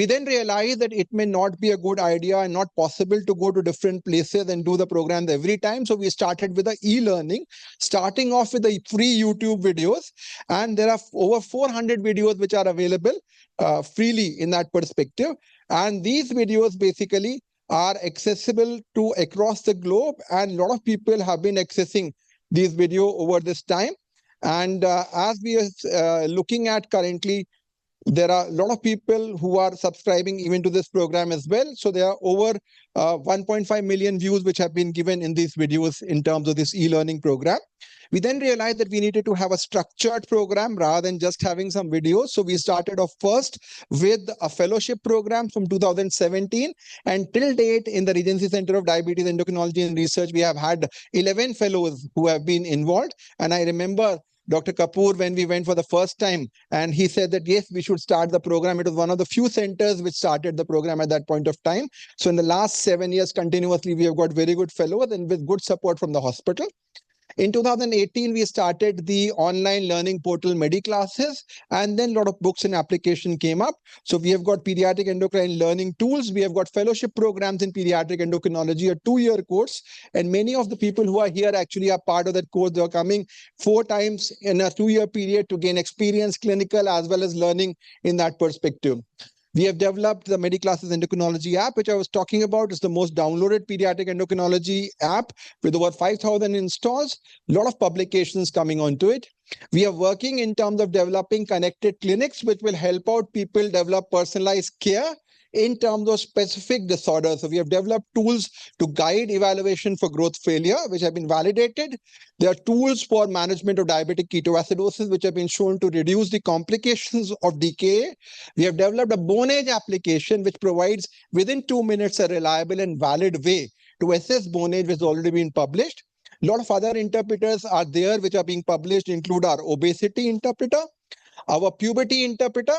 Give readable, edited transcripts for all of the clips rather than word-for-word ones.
We then realized that it may not be a good idea and not possible to go to different places and do the programs every time. So we started with the e-learning, starting off with the free YouTube videos. And there are over 400 videos which are available freely in that perspective. And these videos basically are accessible to across the globe. And a lot of people have been accessing these videos over this time. And as we are looking at currently, there are a lot of people who are subscribing even to this program as well. So there are over 1.5 million views which have been given in these videos in terms of this e-learning program. We then realized that we needed to have a structured program rather than just having some videos. So we started off first with a fellowship program from 2017. And till date in the Regency Center of Diabetes Endocrinology and Research, we have had 11 fellows who have been involved. And I remember Dr. Kapoor, when we went for the first time, and he said that, yes, we should start the program. It was one of the few centers which started the program at that point of time. So in the last 7 years, continuously, we have got very good fellows and with good support from the hospital. In 2018, we started the online learning portal MedEClasses, and then a lot of books and application came up. So we have got pediatric endocrine learning tools. We have got fellowship programs in pediatric endocrinology, a 2-year course. And many of the people who are here actually are part of that course. They are coming 4 times in a 2-year period to gain experience, clinical, as well as learning in that perspective. We have developed the MedEClasses Endocrinology app, which I was talking about. It's the most downloaded pediatric endocrinology app with over 5,000 installs, a lot of publications coming onto it. We are working in terms of developing connected clinics, which will help out people develop personalized care in terms of specific disorders. So we have developed tools to guide evaluation for growth failure, which have been validated. There are tools for management of diabetic ketoacidosis, which have been shown to reduce the complications of DKA. We have developed a bone age application, which provides within 2 minutes a reliable and valid way to assess bone age, which has already been published. A lot of other interpreters are there, which are being published, include our obesity interpreter, our puberty interpreter,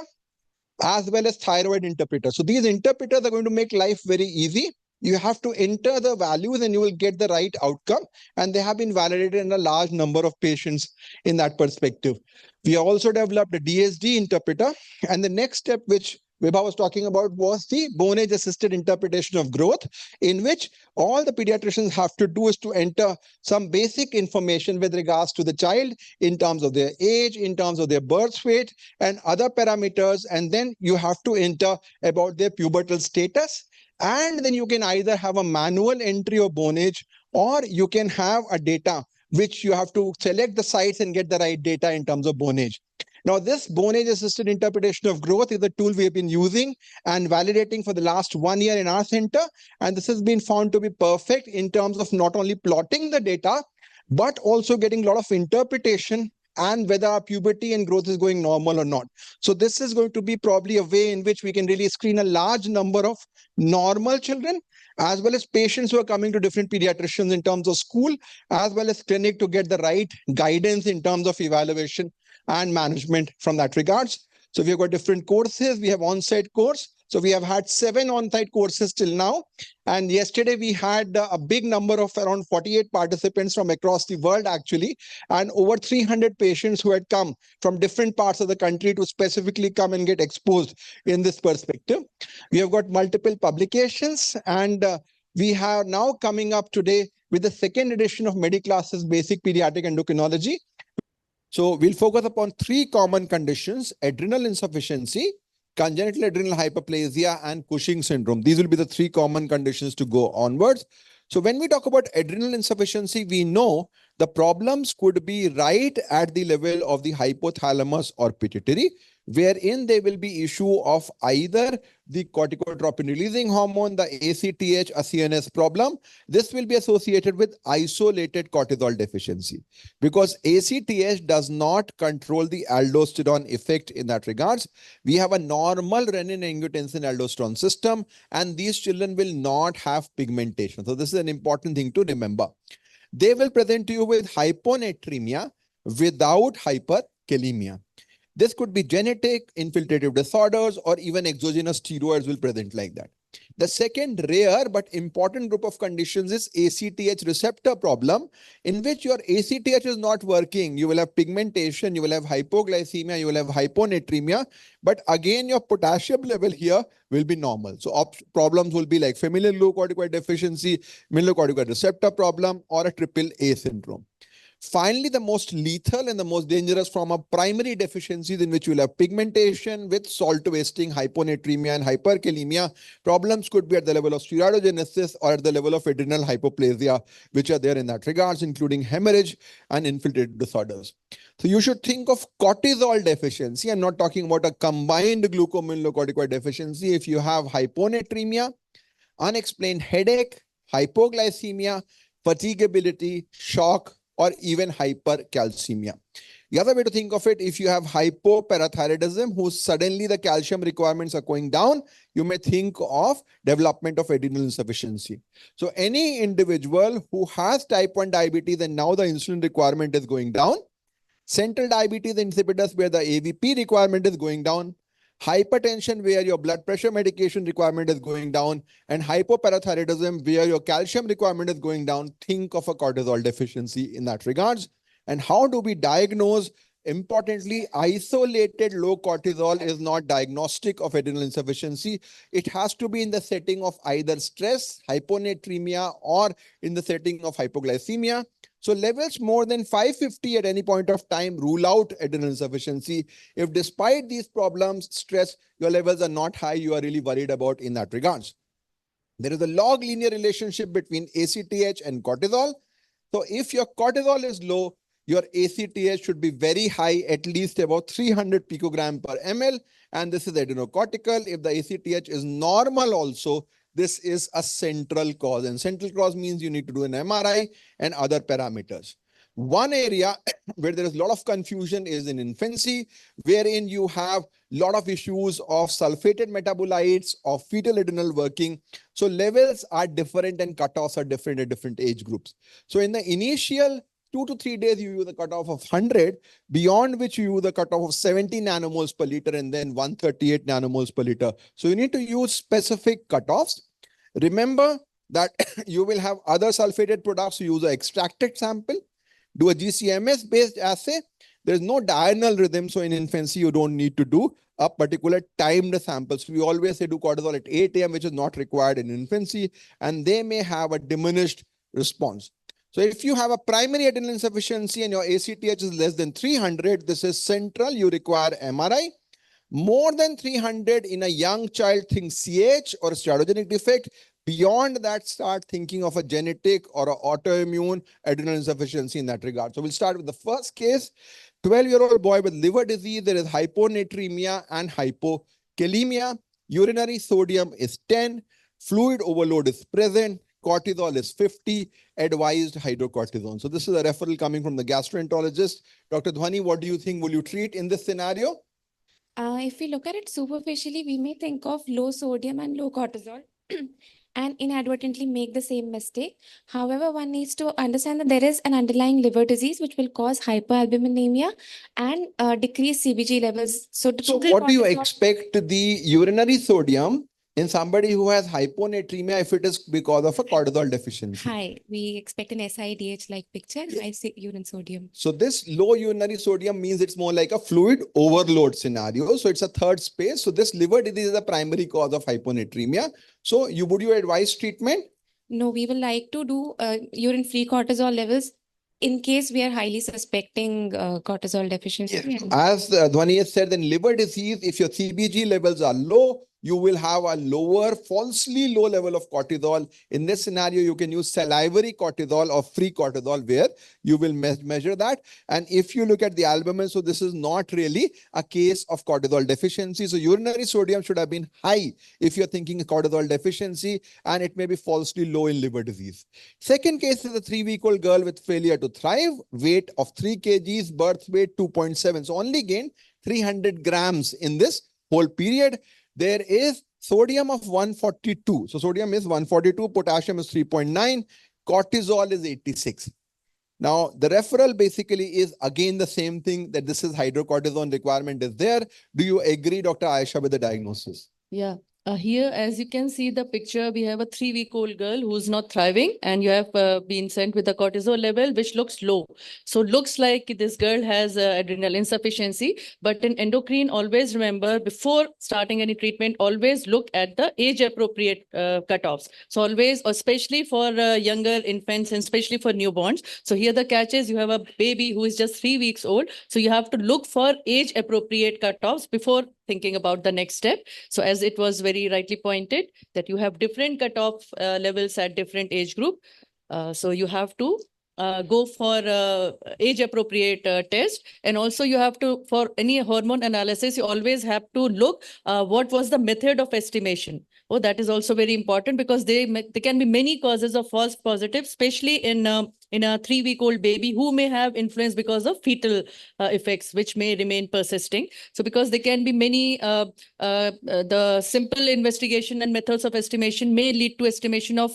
as well as thyroid interpreter. So these interpreters are going to make life very easy. You have to enter the values and you will get the right outcome. And they have been validated in a large number of patients in that perspective. We also developed a DSD interpreter. And the next step, which Vibha was talking about, was the bone age assisted interpretation of growth, in which all the pediatricians have to do is to enter some basic information with regards to the child in terms of their age, in terms of their birth weight and other parameters. And then you have to enter about their pubertal status. And then you can either have a manual entry of bone age, or you can have a data which you have to select the sites and get the right data in terms of bone age. Now, this bone age assisted interpretation of growth is a tool we have been using and validating for the last 1 year in our center. And this has been found to be perfect in terms of not only plotting the data, but also getting a lot of interpretation and whether our puberty and growth is going normal or not. So this is going to be probably a way in which we can really screen a large number of normal children, as well as patients who are coming to different pediatricians in terms of school, as well as clinic, to get the right guidance in terms of evaluation and management from that regards. So we've got different courses. We have on-site course. So we have had 7 on-site courses till now. And yesterday we had a big number of around 48 participants from across the world actually, and over 300 patients who had come from different parts of the country to specifically come and get exposed in this perspective. We have got multiple publications, and we have now coming up today with the 2nd edition of MedEClasses Basic Pediatric Endocrinology. So we'll focus upon 3 common conditions: adrenal insufficiency, congenital adrenal hyperplasia, and Cushing syndrome. These will be the 3 common conditions to go onwards. So when we talk about adrenal insufficiency, we know the problems could be right at the level of the hypothalamus or pituitary, wherein there will be issue of either the corticotropin releasing hormone, the ACTH, a CNS problem. This will be associated with isolated cortisol deficiency, because ACTH does not control the aldosterone effect in that regards. We have a normal renin-angiotensin-aldosterone system, and these children will not have pigmentation. So this is an important thing to remember. They will present to you with hyponatremia without hyperkalemia. This could be genetic, infiltrative disorders, or even exogenous steroids will present like that. The second rare but important group of conditions is ACTH receptor problem, in which your ACTH is not working. You will have pigmentation, you will have hypoglycemia, you will have hyponatremia, but again your potassium level here will be normal. So problems will be like familial glucocorticoid deficiency, mineralocorticoid receptor problem, or a triple A syndrome. Finally, the most lethal and the most dangerous form of primary deficiencies, in which you will have pigmentation with salt wasting, hyponatremia, and hyperkalemia. Problems could be at the level of steroidogenesis or at the level of adrenal hypoplasia, which are there in that regards, including hemorrhage and infiltrative disorders. So you should think of cortisol deficiency. I'm not talking about a combined glucocorticoid deficiency. If you have hyponatremia, unexplained headache, hypoglycemia, fatigability, shock, or even hypercalcemia. The other way to think of it, if you have hypoparathyroidism, whose suddenly the calcium requirements are going down, you may think of development of adrenal insufficiency. So any individual who has type 1 diabetes and now the insulin requirement is going down, central diabetes insipidus where the AVP requirement is going down, hypertension where your blood pressure medication requirement is going down, and hypoparathyroidism where your calcium requirement is going down, think of a cortisol deficiency in that regards. And how do we diagnose? Importantly, isolated low cortisol is not diagnostic of adrenal insufficiency. It has to be in the setting of either stress, hyponatremia, or in the setting of hypoglycemia. So levels more than 550 at any point of time rule out adrenal insufficiency. If despite these problems, stress, your levels are not high, you are really worried about in that regards. There is a log linear relationship between ACTH and cortisol. So if your cortisol is low, your ACTH should be very high, at least about 300 picogram per ml. And this is adrenocortical. If the ACTH is normal also, this is a central cause. And central cause means you need to do an MRI and other parameters. One area where there is a lot of confusion is in infancy, wherein you have a lot of issues of sulfated metabolites, of fetal adrenal working. So levels are different and cutoffs are different at different age groups. So in the initial 2 to 3 days, you use a cutoff of 100, beyond which you use a cutoff of 70 nanomoles per liter and then 138 nanomoles per liter. So you need to use specific cutoffs. Remember that you will have other sulfated products. You use an extracted sample, do a GCMS based assay. There's no diurnal rhythm. So in infancy, you don't need to do a particular timed sample. So we always say do cortisol at 8 a.m., which is not required in infancy, and they may have a diminished response. So if you have a primary adrenal insufficiency and your ACTH is less than 300, this is central, you require MRI. More than 300 in a young child, think CH or steroidogenic defect. Beyond that, start thinking of a genetic or an autoimmune adrenal insufficiency in that regard. So we'll start with the first case. 12-year-old boy with liver disease. There is hyponatremia and hypokalemia. Urinary sodium is 10. Fluid overload is present. Cortisol is 50, advised hydrocortisone. So this is a referral coming from the gastroenterologist. Dr. Dhwani, what do you think? Will you treat in this scenario? If we look at it superficially, we may think of low sodium and low cortisol and inadvertently make the same mistake. However, one needs to understand that there is an underlying liver disease which will cause hyperalbuminemia and decrease CBG levels. So what do you expect the urinary sodium in somebody who has hyponatremia if it is because of a cortisol deficiency? High. We expect an SIDH-like picture, high urine sodium. So this low urinary sodium means it's more like a fluid overload scenario. So it's a third space. So this liver disease is the primary cause of hyponatremia. So would you advise treatment? No, we will like to do urine-free cortisol levels in case we are highly suspecting cortisol deficiency. Yes. As Dhwani has said, in liver disease, if your CBG levels are low, you will have a lower, falsely low level of cortisol. In this scenario, you can use salivary cortisol or free cortisol where you will measure that. And if you look at the albumin, so this is not really a case of cortisol deficiency. So urinary sodium should have been high if you're thinking cortisol deficiency, and it may be falsely low in liver disease. Second case is a 3-week-old girl with failure to thrive, weight of 3 kgs, birth weight 2.7. So only gained 300 grams in this whole period. There is sodium of 142. So sodium is 142, potassium is 3.9, cortisol is 86. Now, the referral basically is again the same thing, that this is hydrocortisone requirement is there. Do you agree, Dr. Ayesha, with the diagnosis? Yeah. Here, as you can see the picture, we have a 3-week-old girl who's not thriving, and you have been sent with a cortisol level which looks low. So looks like this girl has adrenal insufficiency. But in endocrine, always remember before starting any treatment, always look at the age-appropriate cutoffs. So always, especially for younger infants and especially for newborns. So here the catch is you have a baby who is just 3 weeks old. So you have to look for age-appropriate cutoffs before thinking about the next step. So as it was very rightly pointed that you have different cutoff levels at different age group. So you have to go for age appropriate test. And also you have to, for any hormone analysis, you always have to look what was the method of estimation. Oh, that is also very important because there can be many causes of false positives, especially in a 3-week-old baby who may have influence because of fetal effects, which may remain persisting. So because there can be many, the simple investigation and methods of estimation may lead to estimation of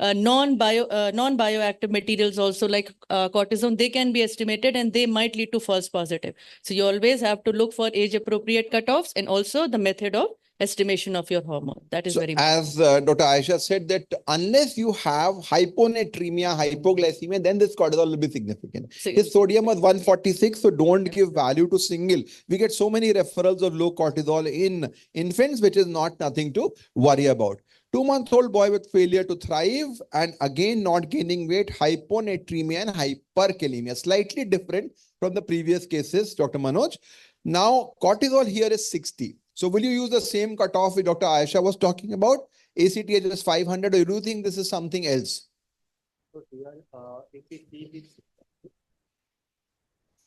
non-bioactive materials also like cortisone. They can be estimated and they might lead to false positive. So you always have to look for age appropriate cutoffs and also the method of estimation of your hormone. That is very important. As Dr. Aisha said, that unless you have hyponatremia, hypoglycemia, then this cortisol will be significant. His sodium was 146, so don't give value to single. We get so many referrals of low cortisol in infants, which is nothing to worry about. 2-month-old boy with failure to thrive and again not gaining weight, hyponatremia and hyperkalemia. Slightly different from the previous cases, Dr. Manoj. Now, cortisol here is 60. So will you use the same cutoff which Dr. Aisha was talking about? ACTH is 500, or do you think this is something else?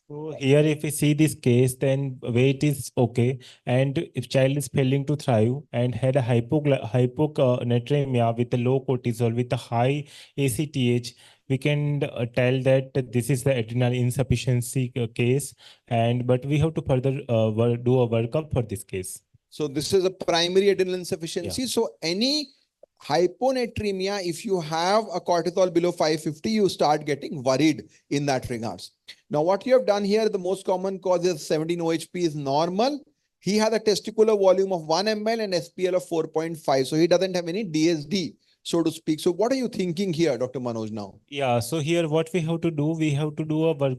So here, if we see this case, then weight is okay. And if child is failing to thrive and had a hyponatremia with a low cortisol, with a high ACTH, we can tell that this is the adrenal insufficiency case. But we have to further do a workup for this case. So this is a primary adrenal insufficiency. Yeah. So any hyponatremia, if you have a cortisol below 550, you start getting worried in that regards. Now, what you have done here, the most common cause is 17-OHP is normal. He had a testicular volume of 1 ml and SPL of 4.5. So he doesn't have any DSD, so to speak. So what are you thinking here, Dr. Manoj, now? Yeah, so here what we have to do, we have to do a work.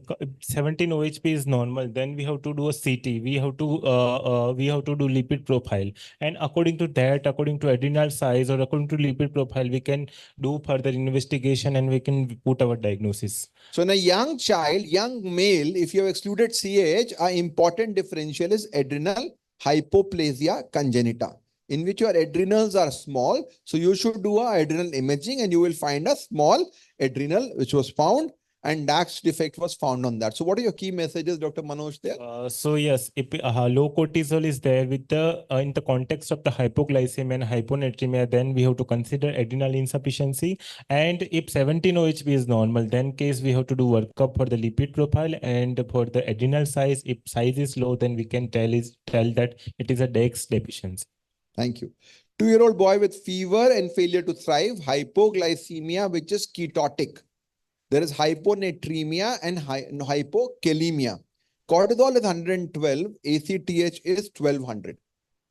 17-OHP is normal. Then we have to do a CT. We have to do lipid profile. And according to that, according to adrenal size or according to lipid profile, we can do further investigation and we can put our diagnosis. So in a young child, young male, if you have excluded CAH, an important differential is adrenal hypoplasia congenita, in which your adrenals are small. So you should do a adrenal imaging and you will find a small adrenal which was found, and DAX defect was found on that. So what are your key messages, Dr. Manoj, there? So yes, if low cortisol is there with the in the context of the hypoglycemia and hyponatremia, then we have to consider adrenal insufficiency. And if 17-OHP is normal, then case we have to do workup for the lipid profile, and for the adrenal size, if size is low, then we can tell that it is a DAX deficiency. Thank you. 2-year-old boy with fever and failure to thrive, hypoglycemia, which is ketotic. There is hyponatremia and hypokalemia. Cortisol is 112, ACTH is 1200.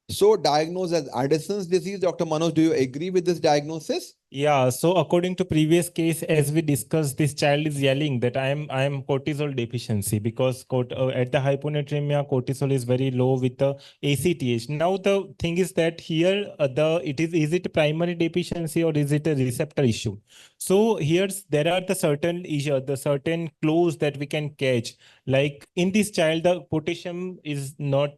So diagnosed as Addison's disease. Dr. Manoj, do you agree with this diagnosis? Yeah, so according to previous case, as we discussed, this child is yelling that I am cortisol deficiency, because at the hyponatremia, cortisol is very low with the ACTH. Now the thing is that here is it primary deficiency or is it a receptor issue? So here there are the certain clues that we can catch. Like in this child, the potassium is not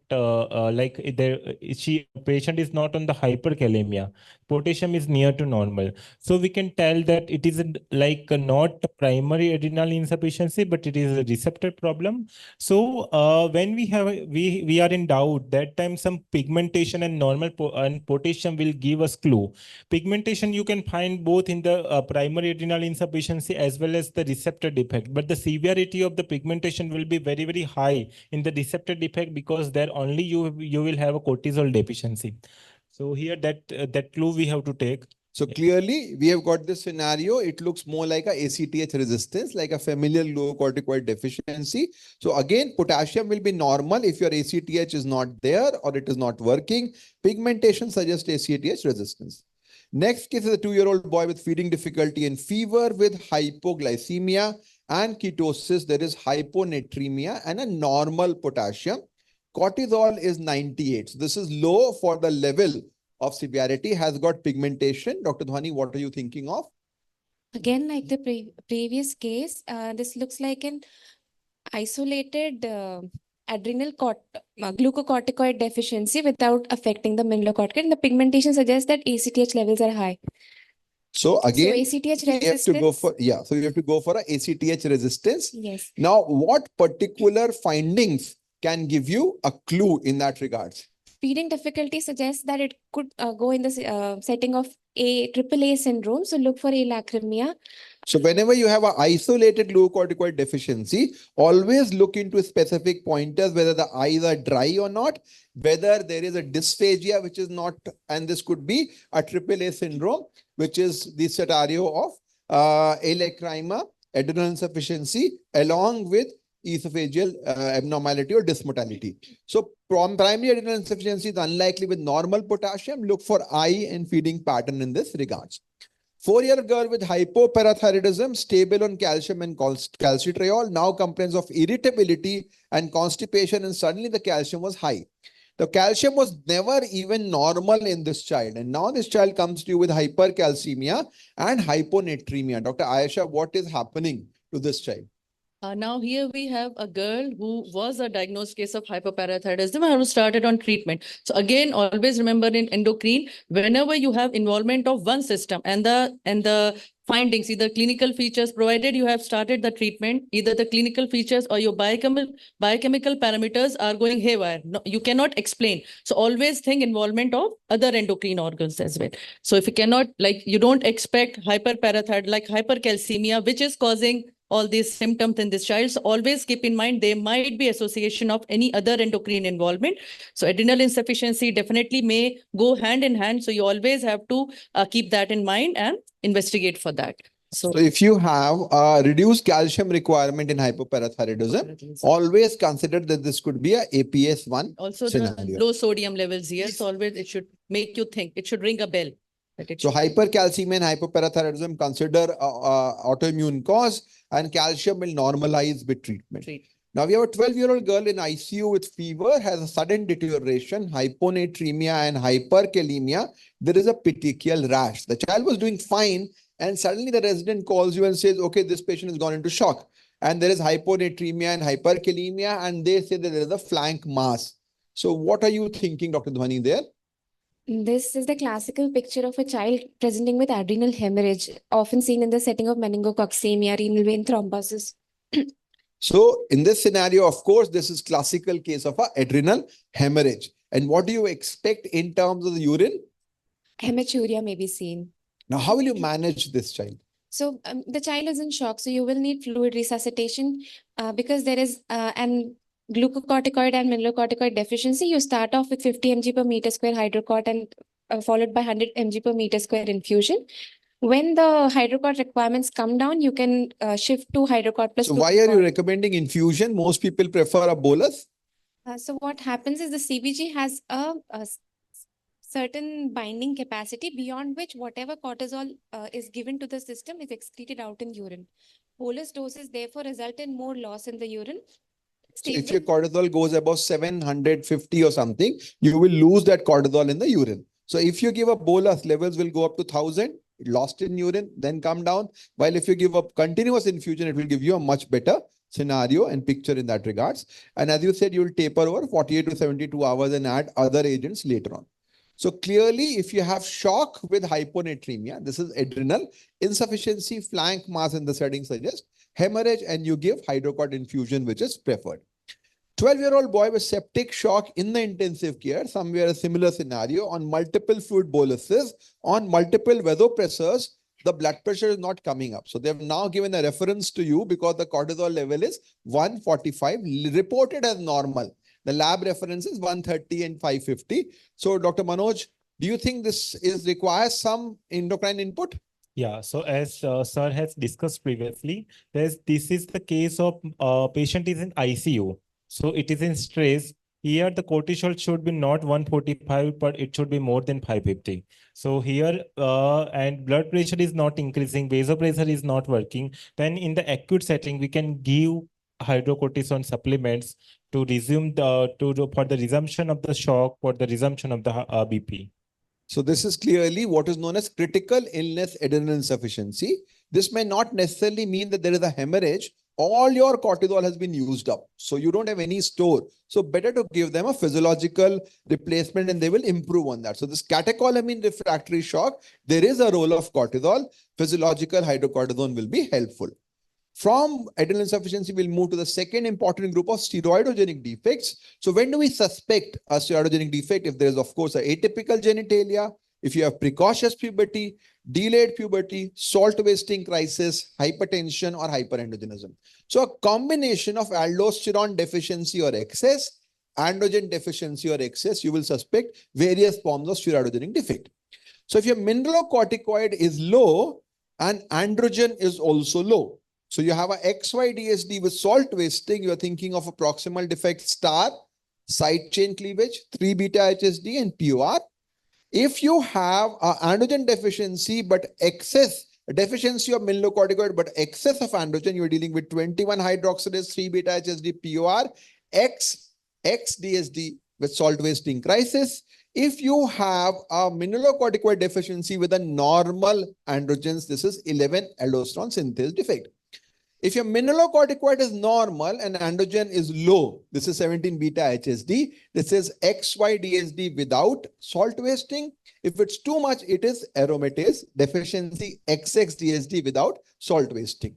patient is not on the hyperkalemia. Potassium is near to normal. So we can tell that it is not primary adrenal insufficiency, but it is a receptor problem. So when we are in doubt, that time some pigmentation and normal and potassium will give us clue. Pigmentation you can find both in the primary adrenal insufficiency as well as the receptor defect. But the severity of the pigmentation will be very, very high in the receptor defect, because there only you will have a cortisol deficiency. So here that clue we have to take. So clearly, we have got this scenario. It looks more like a ACTH resistance, like a familial glucocorticoid deficiency. So again, potassium will be normal if your ACTH is not there or it is not working. Pigmentation suggests ACTH resistance. Next case is a 2-year-old boy with feeding difficulty and fever with hypoglycemia and ketosis. There is hyponatremia and a normal potassium. Cortisol is 98. So this is low for the level of severity, has got pigmentation. Dr. Dhwani, what are you thinking of? Again, like the previous case, this looks like an isolated adrenal glucocorticoid deficiency without affecting the mineralocorticoid. And the pigmentation suggests that ACTH levels are high. So again, ACTH we have to resistance. go for, so you have to go for a ACTH resistance. Yes. Now, what particular findings can give you a clue in that regards? Feeding difficulty suggests that it could go in the setting of AAA syndrome. So look for alachremia. So whenever you have an isolated glucocorticoid deficiency, always look into specific pointers, whether the eyes are dry or not, whether there is a dysphagia, which is not, and this could be a AAA syndrome, which is the scenario of alachremia, adrenal insufficiency, along with esophageal abnormality or dysmotility. So primary adrenal insufficiency is unlikely with normal potassium. Look for eye and feeding pattern in this regards. 4-year-old girl with hypoparathyroidism, stable on calcium and calcitriol, now complains of irritability and constipation, and suddenly the calcium was high. The calcium was never even normal in this child, and now this child comes to you with hypercalcemia and hyponatremia. Dr. Ayesha, what is happening to this child? Now here we have a girl who was a diagnosed case of hypoparathyroidism and who started on treatment. So again, always remember in endocrine, whenever you have involvement of one system and the findings, either clinical features, provided you have started the treatment, either the clinical features or your biochemical parameters are going haywire. No, you cannot explain. So always think involvement of other endocrine organs as well. So if you cannot, like, you don't expect hyperparathyroid, like hypercalcemia, which is causing all these symptoms in this child. So always keep in mind, there might be association of any other endocrine involvement. So adrenal insufficiency definitely may go hand in hand. So you always have to keep that in mind and investigate for that. So if you have a reduced calcium requirement in hypoparathyroidism, always consider that this could be a APS1 also scenario. The low sodium levels here. So always it should make you think, it should ring a bell. So hypercalcemia and hypoparathyroidism, consider autoimmune cause, and calcium will normalize with treatment. Now we have a 12-year-old girl in ICU with fever, has a sudden deterioration, hyponatremia and hyperkalemia. There is a petechial rash. The child was doing fine, and suddenly the resident calls you and says, okay, this patient has gone into shock, and there is hyponatremia and hyperkalemia, and they say that there is a flank mass. So what are you thinking, Dr. Dhwani, there? This is the classical picture of a child presenting with adrenal hemorrhage, often seen in the setting of meningococcemia, renal vein thrombosis. So in this scenario, of course, this is classical case of a adrenal hemorrhage. And what do you expect in terms of the urine? Hematuria may be seen. Now, how will you manage this child? So the child is in shock, so you will need fluid resuscitation because there is an glucocorticoid and mineralocorticoid deficiency. You start off with 50 mg per meter square hydrocort and followed by 100 mg per meter square infusion. When the hydrocort requirements come down, you can shift to hydrocort plus. So why are you recommending infusion? Most people prefer a bolus. So what happens is the CBG has a certain binding capacity beyond which whatever cortisol is given to the system is excreted out in urine. Bolus doses therefore result in more loss in the urine. So if your cortisol goes above 750 or something, you will lose that cortisol in the urine. So if you give a bolus, levels will go up to 1000, lost in urine, then come down. While if you give a continuous infusion, it will give you a much better scenario and picture in that regards. And as you said, you will taper over 48 to 72 hours and add other agents later on. So clearly, if you have shock with hyponatremia, this is adrenal insufficiency, flank mass in the setting suggests hemorrhage, and you give hydrocort infusion, which is preferred. 12-year-old boy with septic shock in the intensive care, somewhere a similar scenario, on multiple fluid boluses, on multiple vasopressors, the blood pressure is not coming up. So they have now given a reference to you because the cortisol level is 145, reported as normal. The lab reference is 130 and 550. So Dr. Manoj, Do you think this requires some endocrine input? Yeah, so as sir has discussed previously, this is the case of patient is in ICU. So it is in stress. Here the cortisol should be not 145, but it should be more than 550. So here and blood pressure is not increasing, vasopressor is not working. Then in the acute setting, we can give hydrocortisone supplements to resume for the resumption of the shock, for the resumption of the BP. So this is clearly what is known as critical illness adrenal insufficiency. This may not necessarily mean that there is a hemorrhage. All your cortisol has been used up. So you don't have any store. So better to give them a physiological replacement and they will improve on that. So this catecholamine refractory shock, there is a role of cortisol. Physiological hydrocortisone will be helpful. From adrenal insufficiency, we'll move to the second important group of steroidogenic defects. So when do we suspect a steroidogenic defect? If there is, of course, an atypical genitalia, if you have precocious puberty, delayed puberty, salt wasting crisis, hypertension, or hyperandrogenism. So a combination of aldosterone deficiency or excess, androgen deficiency or excess, you will suspect various forms of steroidogenic defect. So if your mineralocorticoid is low and androgen is also low, so you have a XY-DSD with salt wasting, you are thinking of a proximal defect star, side chain cleavage, 3-beta-HSD and POR. If you have androgen deficiency but excess, deficiency of mineralocorticoid but excess of androgen, you are dealing with 21-hydroxylase, 3-beta-HSD, POR, XDSD with salt wasting crisis. If you have a mineralocorticoid deficiency with a normal androgens, this is 11-aldosterone synthase defect. If your mineralocorticoid is normal and androgen is low, this is 17-beta-HSD. This is XY-DSD without salt wasting. If it's too much, it is aromatase deficiency, XX-DSD without salt wasting.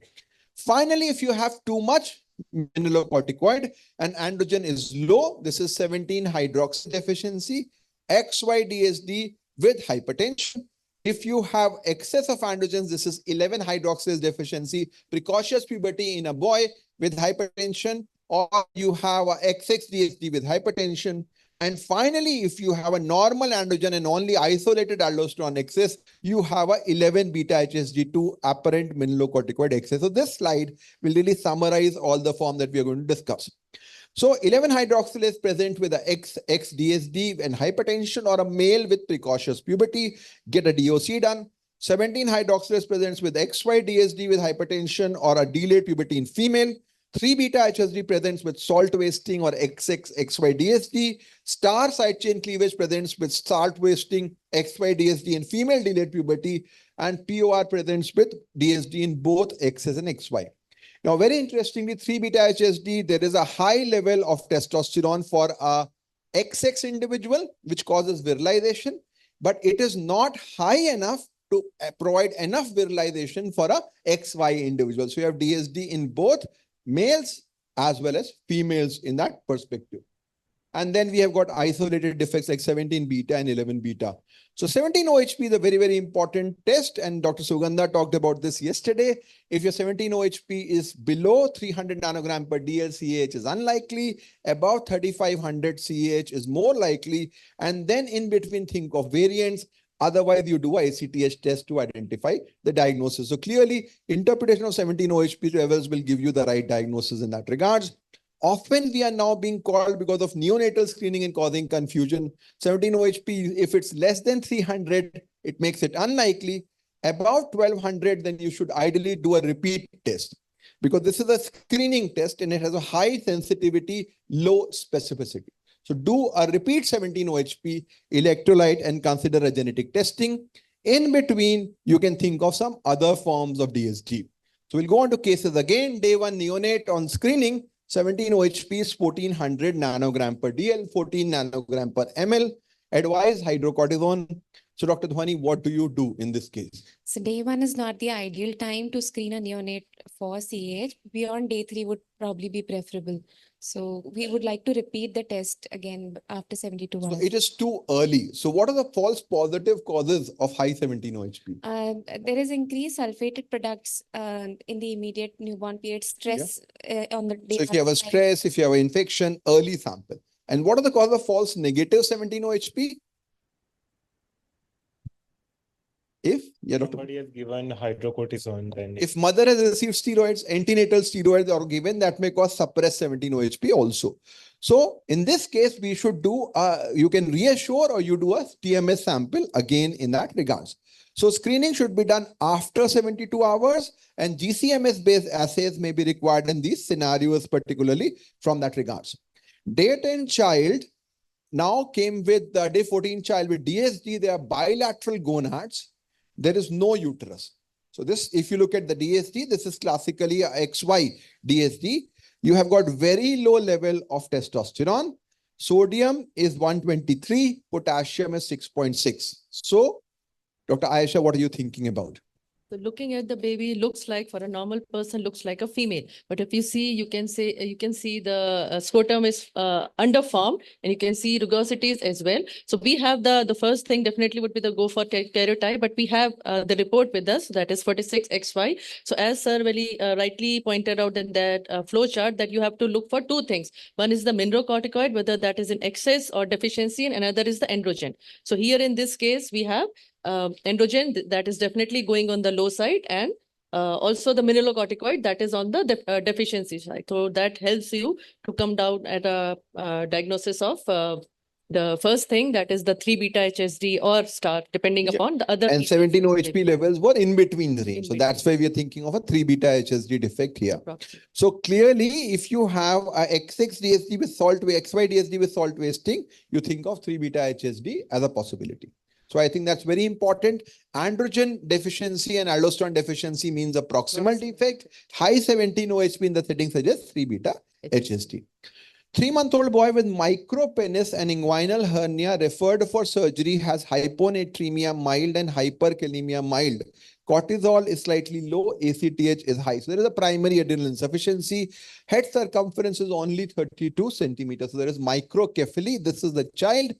Finally, if you have too much mineralocorticoid and androgen is low, this is 17-hydroxy deficiency, XY-DSD with hypertension. If you have excess of androgens, this is 11-hydroxylase deficiency, precocious puberty in a boy with hypertension, or you have a XX-DSD with hypertension. And finally, if you have a normal androgen and only isolated aldosterone excess, you have a 11-beta-HSD2 apparent mineralocorticoid excess. So this slide will really summarize all the form that we are going to discuss. So 11-hydroxylase present with a XDSD and hypertension, or a male with precocious puberty, get a DOC done. 17-hydroxylase presents with XY-DSD with hypertension or a delayed puberty in female. 3-beta-HSD presents with salt wasting or XY-DSD. Star side chain cleavage presents with salt wasting, XY-DSD in female delayed puberty, and POR presents with DSD in both XS and XY. Now, very interestingly, 3-beta-HSD, there is a high level of testosterone for a XX individual, which causes virilization, but it is not high enough to provide enough virilization for a XY individual. So you have DSD in both males as well as females in that perspective. And then we have got isolated defects like 17-beta and 11-beta. So 17-OHP is a very, very important test. And Dr. Sugandha talked about this yesterday. If your 17-OHP is below 300 nanogram per DL, CAH is unlikely. Above 3500 CAH is more likely. And then in between, think of variants. Otherwise, you do a ACTH test to identify the diagnosis. So clearly, interpretation of 17-OHP levels will give you the right diagnosis in that regards. Often we are now being called because of neonatal screening and causing confusion. 17-OHP, if it's less than 300, it makes it unlikely. Above 1200, then you should ideally do a repeat test, because this is a screening test and it has a high sensitivity, low specificity. So do a repeat 17-OHP electrolyte and consider a genetic testing. In between, you can think of some other forms of DSD. So we'll go on to cases again. Day 1 neonate on screening. 17-OHP is 1400 nanogram per DL, 14 nanogram per ml. Advise hydrocortisone. So Dr. Dhwani, what do you do in this case? So day 1 is not the ideal time to screen a neonate for CAH. Beyond day 3 would probably be preferable. So we would like to repeat the test again after 72 hours. So it is too early. So what are the false positive causes of high 17-OHP? There is increased sulfated products in the immediate newborn period, stress on the day. So if you have a stress, if you have an infection, early sample. And what are the causes of false negative 17-OHP? If, yeah, Dr. Somebody has given hydrocortisone, then If mother has received steroids, antenatal steroids are given, that may cause suppressed 17-OHP also. So in this case, we should do, you can reassure or you do a TMS sample again in that regards. So screening should be done after 72 hours and GCMS-based assays may be required in these scenarios, particularly from that regards. Day 10 child now came with the day 14 child with DSD, they are bilateral gonads. There is no uterus. So this, if you look at the DSD, this is classically a XY DSD. You have got very low level of testosterone. Sodium is 123, potassium is 6.6. So, Dr. Ayesha, what are you thinking about? So looking at the baby looks like, for a normal person, looks like a female. But if you see, you can see the scrotum is underformed, and you can see rugosities as well. So we have the first thing definitely would be the go for karyotype, but we have the report with us, that is 46XY. So as Sir very rightly pointed out in that flow chart, that you have to look for two things. One is the mineralocorticoid, whether that is in excess or deficiency, and another is the androgen. So here in this case, we have androgen that is definitely going on the low side, and also the mineralocorticoid that is on the deficiency side. So that helps you to come down at a diagnosis of the first thing, that is the 3-beta HSD or star, depending upon the other. And 17-OHP levels were in between the range. So that's why we are thinking of a 3-beta HSD defect here. So clearly, if you have a XX DSD with salt, XY DSD with salt wasting, you think of 3-beta HSD as a possibility. So I think that's very important. Androgen deficiency and aldosterone deficiency means a proximal defect. High 17-OHP in the setting suggests 3-beta HSD. 3-month-old boy with micropenis and inguinal hernia referred for surgery has hyponatremia mild and hyperkalemia mild. Cortisol is slightly low, ACTH is high. So there is a primary adrenal insufficiency. Head circumference is only 32 centimeters. So there is microcephaly. This is the child.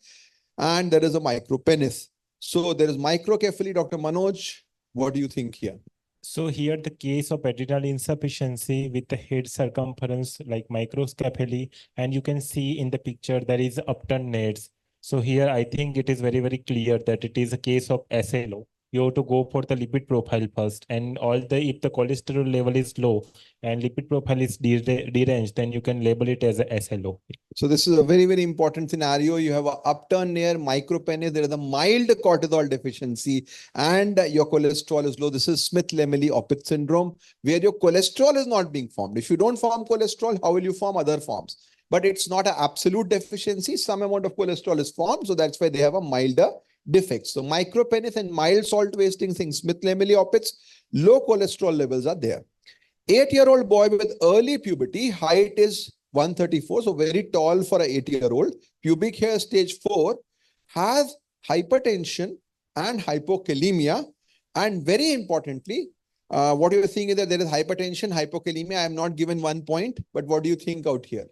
And there is a micropenis. So there is microcephaly. Dr. Manoj, what do you think here? So here the case of adrenal insufficiency with the head circumference like microcephaly, and you can see in the picture there is upturned nads. So here I think it is very, very clear that it is a case of SLO. You have to go for the lipid profile first, and if the cholesterol level is low and lipid profile is deranged, then you can label it as a SLO. So this is a very, very important scenario. You have an upturn near micropenis. There is a mild cortisol deficiency and your cholesterol is low. This is Smith-Lemeli-Opitz syndrome, where your cholesterol is not being formed. If you don't form cholesterol, how will you form other forms? But it's not an absolute deficiency. Some amount of cholesterol is formed. So that's why they have a milder defects. So micropenis and mild salt wasting things, Smith-Lemeli-Opitz, low cholesterol levels are there. 8-year-old boy with early puberty, height is 134, so very tall for an 8-year-old. Pubic hair stage 4, has hypertension and hypokalemia. And very importantly, what you're seeing is that there is hypertension, hypokalemia. I am not given 1 point, but what do you think out here?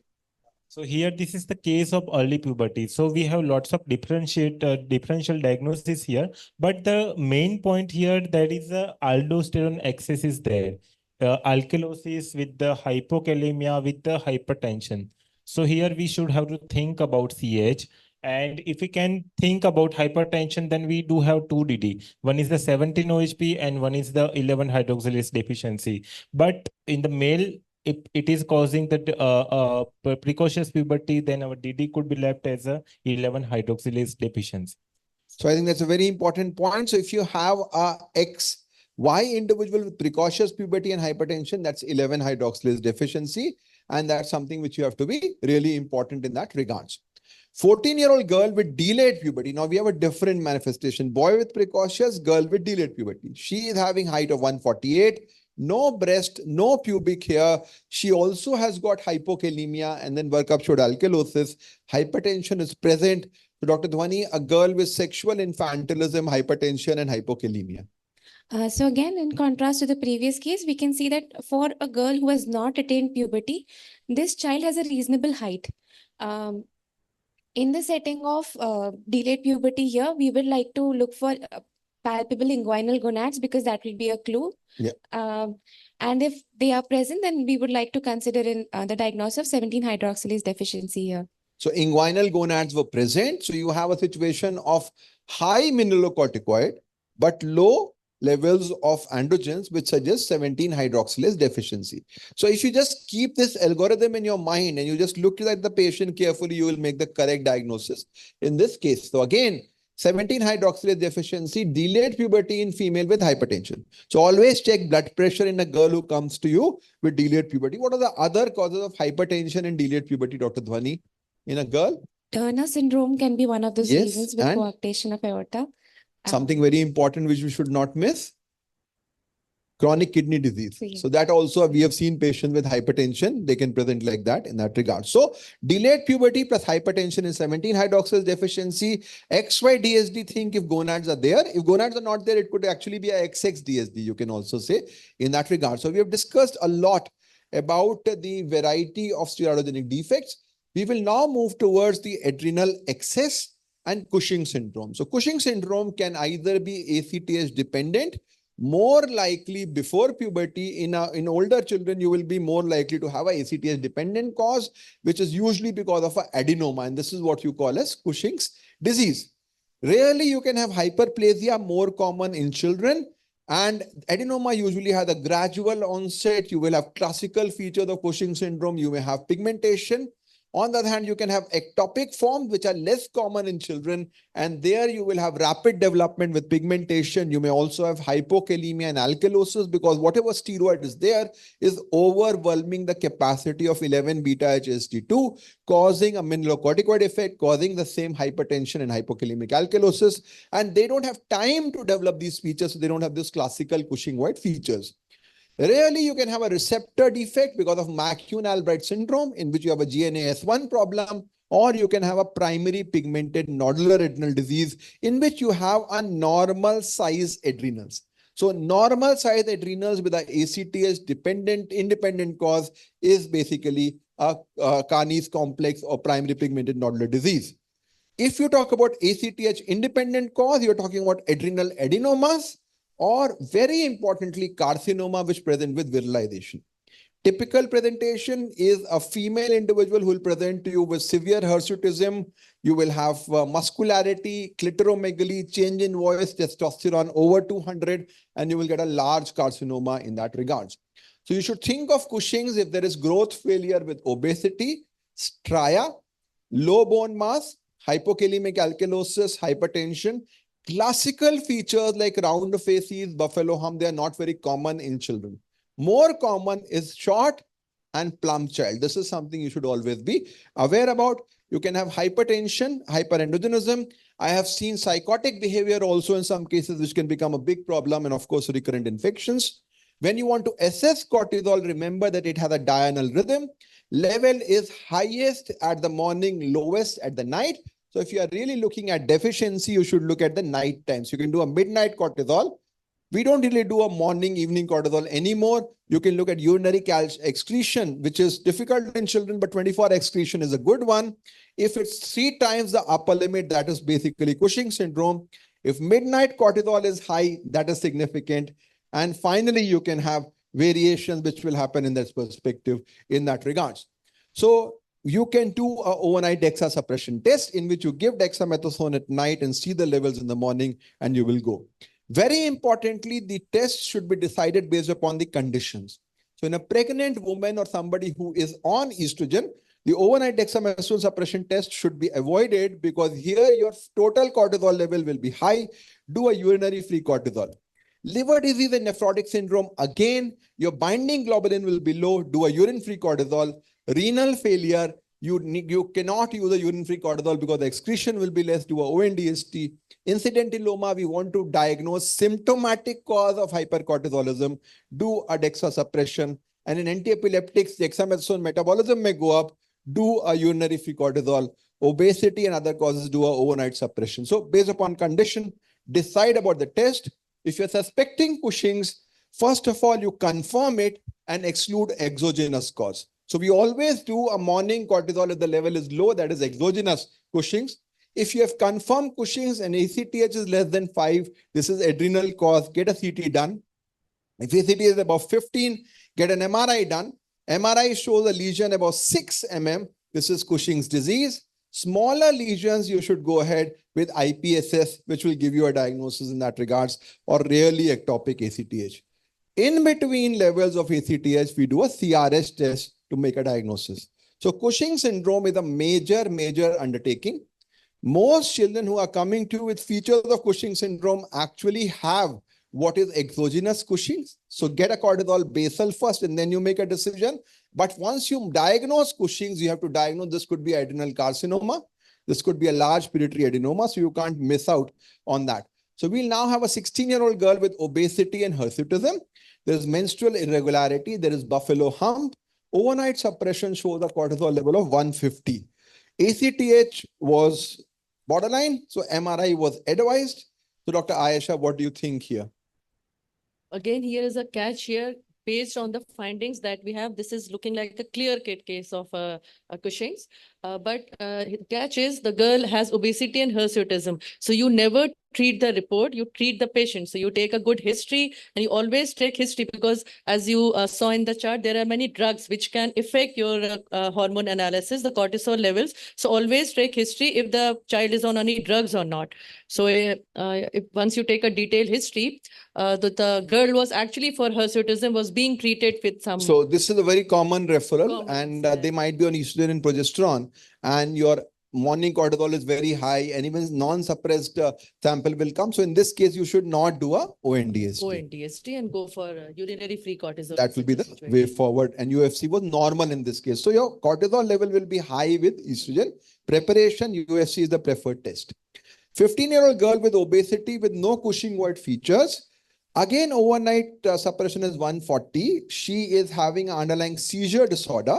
So here, this is the case of early puberty. So we have lots of differential diagnosis here. But the main point here, there is a aldosterone excess is there. Alkalosis with the hypokalemia with the hypertension. So here we should have to think about CH. And if we can think about hypertension, then we do have 2 DD. One is the 17-OHP and one is the 11-hydroxylase deficiency. But in the male, if it is causing the precocious puberty, then our DD could be left as a 11-hydroxylase deficiency. So I think that's a very important point. So if you have a XY individual with precocious puberty and hypertension, that's 11-hydroxylase deficiency. And that's something which you have to be really important in that regards. 14-year-old girl with delayed puberty. Now we have a different manifestation. Boy with precocious, girl with delayed puberty. She is having height of 148. No breast, no pubic hair. She also has got hypokalemia, and then workup showed alkalosis. Hypertension is present. So Dr. Dhwani, a girl with sexual infantilism, hypertension and hypokalemia. So again, in contrast to the previous case, we can see that for a girl who has not attained puberty, this child has a reasonable height. In the setting of delayed puberty here, we would like to look for palpable inguinal gonads because that will be a clue. Yeah. And if they are present, then we would like to consider in the diagnosis of 17-hydroxylase deficiency here. So inguinal gonads were present. So you have a situation of high mineralocorticoid, but low levels of androgens, which suggest 17-hydroxylase deficiency. So if you just keep this algorithm in your mind and you just look at the patient carefully, you will make the correct diagnosis in this case. So again, 17-hydroxylase deficiency, delayed puberty in female with hypertension. So always check blood pressure in a girl who comes to you with delayed puberty. What are the other causes of hypertension and delayed puberty, Dr. Dhwani, in a girl? Turner syndrome can be one of those Yes, reasons with and coarctation of aorta. something very important which we should not miss, chronic kidney disease. Yeah. So that also we have seen patients with hypertension, they can present like that in that regard. So delayed puberty plus hypertension is 17-hydroxylase deficiency. XY DSD, think if gonads are there. If gonads are not there, it could actually be a XX DSD, you can also say in that regard. So we have discussed a lot about the variety of steroidogenic defects. We will now move towards the adrenal excess and Cushing syndrome. So Cushing syndrome can either be ACTH dependent, more likely before puberty. In older children, you will be more likely to have a ACTH dependent cause, which is usually because of an adenoma. And this is what you call as Cushing's disease. Rarely you can have hyperplasia, more common in children. And adenoma usually has a gradual onset. You will have classical features of Cushing syndrome. You may have pigmentation. On the other hand, you can have ectopic forms, which are less common in children. And there you will have rapid development with pigmentation. You may also have hypokalemia and alkalosis, because whatever steroid is there is overwhelming the capacity of 11-beta-HSD2, causing a mineralocorticoid effect, causing the same hypertension and hypokalemic alkalosis. And they don't have time to develop these features, so they don't have this classical Cushing-White features. Rarely you can have a receptor defect because of McCune-Albright syndrome, in which you have a GNAS1 problem, or you can have a primary pigmented nodular adrenal disease, in which you have a normal size adrenals. So normal size adrenals with a ACTH independent cause is basically a Carney's complex or primary pigmented nodular disease. If you talk about ACTH independent cause, you're talking about adrenal adenomas, or very importantly, carcinoma, which present with virilization. Typical presentation is a female individual who will present to you with severe hirsutism. You will have muscularity, clitoromegaly, change in voice, testosterone over 200, and you will get a large carcinoma in that regards. So you should think of Cushing's if there is growth failure with obesity, stria, low bone mass, hypokalemic alkalosis, hypertension. Classical features like round faces, buffalo hump, they are not very common in children. More common is short and plump child. This is something you should always be aware about. You can have hypertension, hyperandrogenism. I have seen psychotic behavior also in some cases, which can become a big problem, and of course, recurrent infections. When you want to assess cortisol, remember that it has a diurnal rhythm. Level is highest at the morning, lowest at the night. So if you are really looking at deficiency, you should look at the night times. You can do a midnight cortisol. We don't really do a morning, evening cortisol anymore. You can look at urinary excretion, which is difficult in children, but 24 excretion is a good one. If it's 3 times the upper limit, that is basically Cushing syndrome. If midnight cortisol is high, that is significant. And finally, you can have variations which will happen in that perspective in that regards. So you can do an overnight DEXA suppression test, in which you give dexamethasone at night and see the levels in the morning, and you will go. Very importantly, the test should be decided based upon the conditions. So in a pregnant woman or somebody who is on estrogen, the overnight dexamethasone suppression test should be avoided, because here your total cortisol level will be high. Do a urinary free cortisol. Liver disease and nephrotic syndrome, again, your binding globulin will be low. Do a urine free cortisol. Renal failure, you cannot use a urine-free cortisol because the excretion will be less. Do a ONDST. Incidentaloma, we want to diagnose symptomatic cause of hypercortisolism. Do a DEXA suppression. And in antiepileptics, dexamethasone metabolism may go up. Do a urinary free cortisol. Obesity and other causes, do a overnight suppression. So based upon condition, decide about the test. If you're suspecting Cushing's, first of all, you confirm it and exclude exogenous cause. So we always do a morning cortisol if the level is low, that is exogenous Cushing's. If you have confirmed Cushing's and ACTH is less than 5, this is adrenal cause, get a CT done. If ACTH is above 15, get an MRI done. MRI shows a lesion about 6 mm. This is Cushing's disease. Smaller lesions, you should go ahead with IPSS, which will give you a diagnosis in that regards, or rarely ectopic ACTH. In between levels of ACTH, we do a CRS test to make a diagnosis. So Cushing syndrome is a major undertaking. Most children who are coming to you with features of Cushing syndrome actually have what is exogenous Cushing's. So get a cortisol basal first and then you make a decision. But once you diagnose Cushing's, you have to diagnose this could be adrenal carcinoma. This could be a large pituitary adenoma, so you can't miss out on that. So we'll now have a 16-year-old girl with obesity and hirsutism. There is menstrual irregularity. There is buffalo hump. Overnight suppression shows a cortisol level of 150. ACTH was borderline, so MRI was advised. So Dr. Ayesha, what do you think here? Again, here is a catch here. Based on the findings that we have, this is looking like a clear-cut case of Cushing's. But catch is the girl has obesity and hirsutism. So you never treat the report, you treat the patient. So you take a good history and you always take history because as you saw in the chart, there are many drugs which can affect your hormone analysis, the cortisol levels. So always take history if the child is on any drugs or not. So if once you take a detailed history, the girl was actually for hirsutism was being treated with some. So this is a very common referral and they might be on estrogen and progesterone and your morning cortisol is very high and even non-suppressed sample will come. So in this case, you should not do a ONDST. ONDST and go for urinary free cortisol. That will be the way forward. And UFC was normal in this case. So your cortisol level will be high with estrogen. Preparation, UFC is the preferred test. 15-year-old girl with obesity with no Cushing-White features. Again, overnight suppression is 140. She is having an underlying seizure disorder.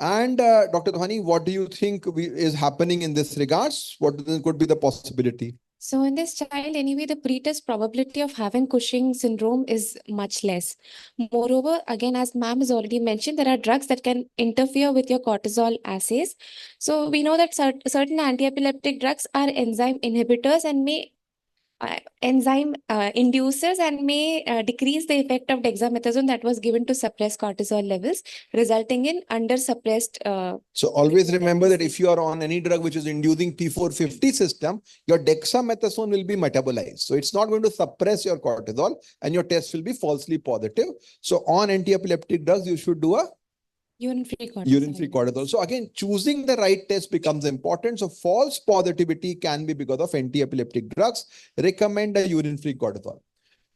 And Dr. Dhwani, what do you think is happening in this regards? What could be the possibility? So in this child, anyway, the pretest probability of having Cushing syndrome is much less. Moreover, again, as ma'am has already mentioned, there are drugs that can interfere with your cortisol assays. So we know that certain anti-epileptic drugs are enzyme inhibitors and may enzyme inducers and may decrease the effect of dexamethasone that was given to suppress cortisol levels, resulting in under-suppressed. So always remember that if you are on any drug which is inducing P450 system, your dexamethasone will be metabolized. So it's not going to suppress your cortisol and your test will be falsely positive. So on anti-epileptic drugs, you should do a urine-free cortisol. Urine-free cortisol. So again, choosing the right test becomes important. So false positivity can be because of anti-epileptic drugs. Recommend a urine-free cortisol.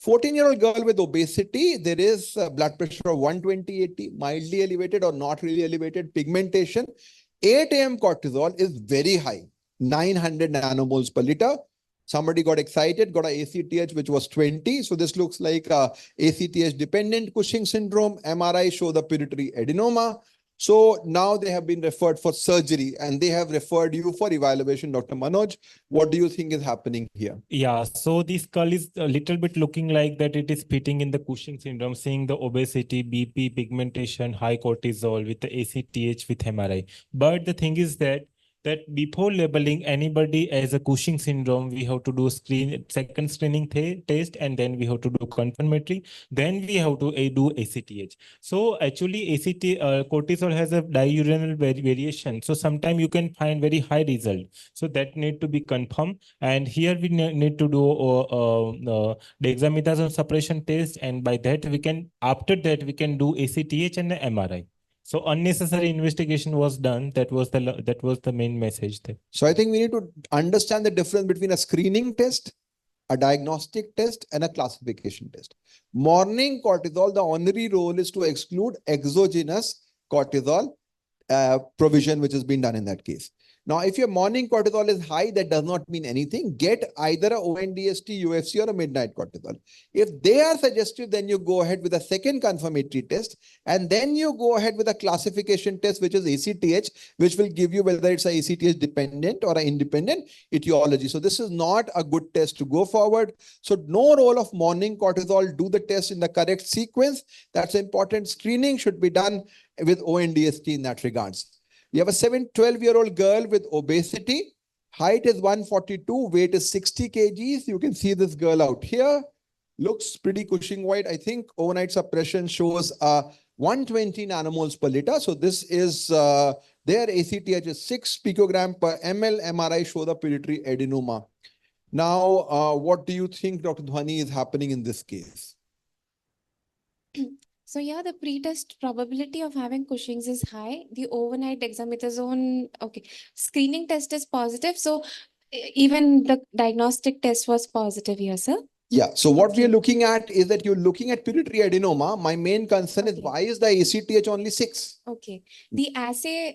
14-year-old girl with obesity, there is blood pressure of 120/80, mildly elevated or not really elevated, pigmentation. 8 AM cortisol is very high, 900 nanomoles per liter. Somebody got excited, got a ACTH which was 20. So this looks like ACTH dependent Cushing syndrome. MRI show the pituitary adenoma. So now they have been referred for surgery and they have referred you for evaluation. Dr. Manoj, what do you think is happening here? Yeah, so this skull is a little bit looking like that it is fitting in the Cushing syndrome, seeing the obesity, BP, pigmentation, high cortisol with the ACTH with MRI. But the thing is that before labeling anybody as a Cushing syndrome, we have to do second screening test, and then we have to do confirmatory. Then we have to do ACTH. So actually, cortisol has a diurnal variation. So sometimes you can find very high result. So that need to be confirmed. And here we need to do dexamethasone suppression test, and by that after that we can do ACTH and MRI. So unnecessary investigation was done. That was the main message there. So I think we need to understand the difference between a screening test, a diagnostic test, and a classification test. Morning cortisol, the honorary role is to exclude exogenous cortisol provision, which has been done in that case. Now, if your morning cortisol is high, that does not mean anything. Get either a ONDST, UFC, or a midnight cortisol. If they are suggestive, then you go ahead with a second confirmatory test, and then you go ahead with a classification test, which is ACTH, which will give you whether it's a ACTH dependent or an independent etiology. So this is not a good test to go forward. So no role of morning cortisol. Do the test in the correct sequence. That's important. Screening should be done with ONDST in that regards. We have a 12-year-old girl with obesity. Height is 142, weight is 60 kgs. You can see this girl out here. Looks pretty Cushing-White. I think overnight suppression shows 120 nanomoles per liter. So this is Their ACTH is 6 picogram per ml. MRI show the pituitary adenoma. Now, what do you think, Dr. Dhwani, is happening in this case? So yeah, the pre-test probability of having Cushing's is high. The overnight dexamethasone, okay, screening test is positive. So even the diagnostic test was positive here, sir. Yeah. So what we are Okay. looking at is that you're looking at pituitary adenoma. My main concern is Okay. why is the ACTH only 6? Okay. The assay,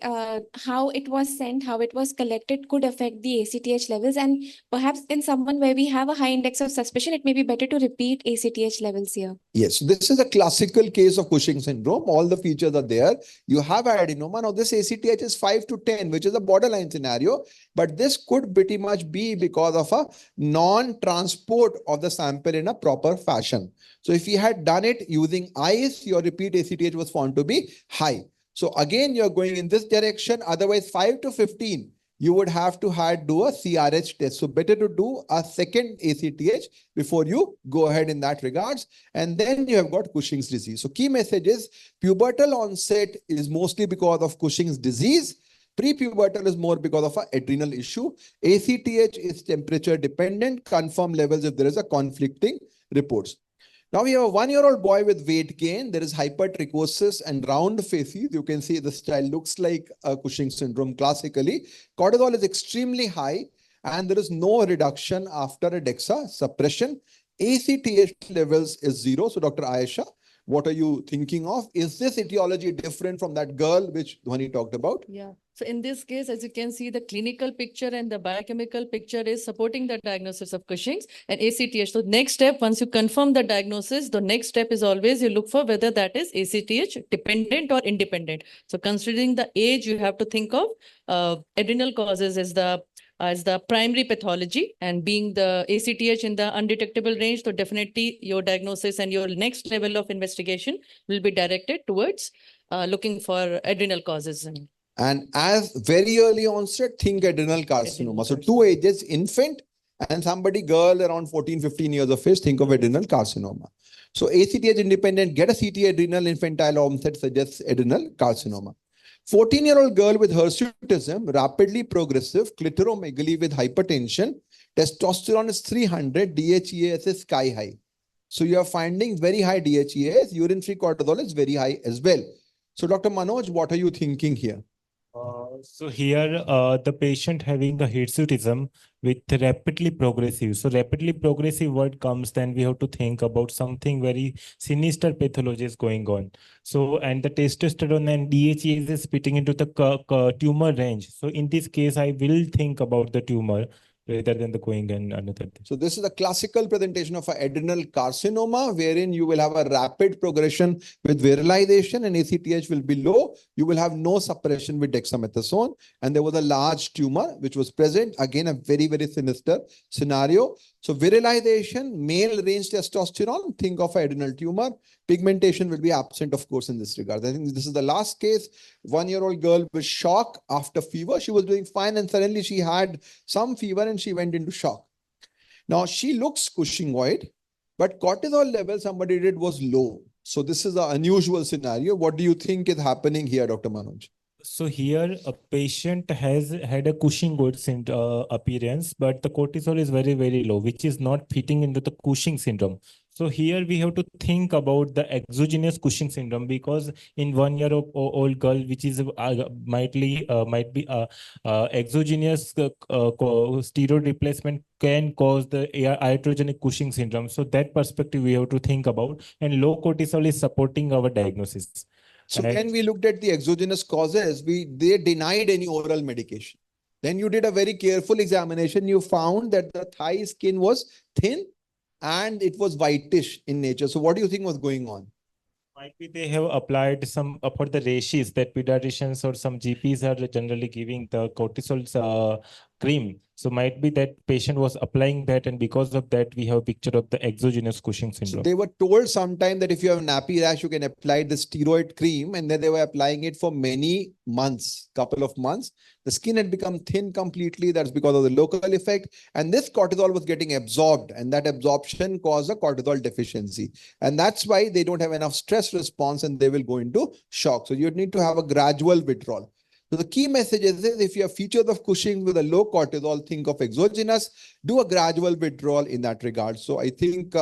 how it was sent, how it was collected could affect the ACTH levels. And perhaps in someone where we have a high index of suspicion, it may be better to repeat ACTH levels here. Yes, this is a classical case of Cushing syndrome. All the features are there. You have adenoma. Now, this ACTH is 5 to 10, which is a borderline scenario. But this could pretty much be because of a non-transport of the sample in a proper fashion. So if you had done it using ICE, your repeat ACTH was found to be high. So again, you're going in this direction. Otherwise, 5 to 15, you would have to do a CRH test. So better to do a second ACTH before you go ahead in that regards. And then you have got Cushing's disease. So key message is pubertal onset is mostly because of Cushing's disease. Pre-pubertal is more because of an adrenal issue. ACTH is temperature dependent. Confirm levels if there is a conflicting reports. Now we have a 1-year-old boy with weight gain. There is hypertrichosis and round faces. You can see this child looks like a Cushing syndrome classically. Cortisol is extremely high and there is no reduction after a DEXA suppression. ACTH levels is 0. So Dr. Ayesha, what are you thinking of? Is this etiology different from that girl which Dhwani talked about? Yeah. So in this case, as you can see, the clinical picture and the biochemical picture is supporting the diagnosis of Cushing's and ACTH. So next step, once you confirm the diagnosis, the next step is always you look for whether that is ACTH dependent or independent. So considering the age, you have to think of adrenal causes as the primary pathology, and being the ACTH in the undetectable range. So definitely your diagnosis and your next level of investigation will be directed towards looking for adrenal causes. And as very early onset, think adrenal carcinoma. So 2 ages, infant, and somebody girl around 14, 15 years of age, think of adrenal carcinoma. So ACTH independent, get a CT adrenal infantile onset suggests adrenal carcinoma. 14-year-old girl with hirsutism, rapidly progressive, clitoromegaly with hypertension, testosterone is 300, DHEAS is sky high. So you are finding very high DHEAS, urine-free cortisol is very high as well. So Dr. Manoj, what are you thinking here? So here, the patient having a hirsutism with rapidly progressive. So rapidly progressive word comes, then we have to think about something very sinister pathology is going on. So, and the testosterone and DHEAS is fitting into the tumor range. So in this case, I will think about the tumor rather than the going and another thing. So this is a classical presentation of an adrenal carcinoma, wherein you will have a rapid progression with virilization and ACTH will be low. You will have no suppression with dexamethasone. And there was a large tumor which was present. Again, a very, very sinister scenario. So virilization, male range testosterone, think of an adrenal tumor. Pigmentation will be absent, of course, in this regard. I think this is the last case. 1-year-old girl with shock after fever. She was doing fine and suddenly she had some fever and she went into shock. Now, she looks Cushingoid, but cortisol level somebody did was low. So this is an unusual scenario. What do you think is happening here, Dr. Manoj? So here a patient has had a Cushingoid appearance, but the cortisol is very, very low, which is not fitting into the Cushing syndrome. So here we have to think about the exogenous Cushing syndrome, because in 1-year-old girl, which is might be exogenous steroid replacement can cause the iatrogenic Cushing syndrome. So that perspective we have to think about, and low cortisol is supporting our diagnosis. So when we looked at the exogenous causes, they denied any oral medication. Then you did a very careful examination. You found that the thigh skin was thin and it was whitish in nature. So what do you think was going on? Might be they have applied some for the rashes that pediatricians or some GPs are generally giving the cortisol cream. So might be that patient was applying that, and because of that, we have a picture of the exogenous Cushing syndrome. So they were told sometime that if you have nappy rash, you can apply the steroid cream, and then they were applying it for many months, couple of months. The skin had become thin completely. That's because of the local effect. And this cortisol was getting absorbed, and that absorption caused a cortisol deficiency. And that's why they don't have enough stress response and they will go into shock. So you need to have a gradual withdrawal. So the key message is this: if you have features of Cushing with a low cortisol, think of exogenous, do a gradual withdrawal in that regard. So I think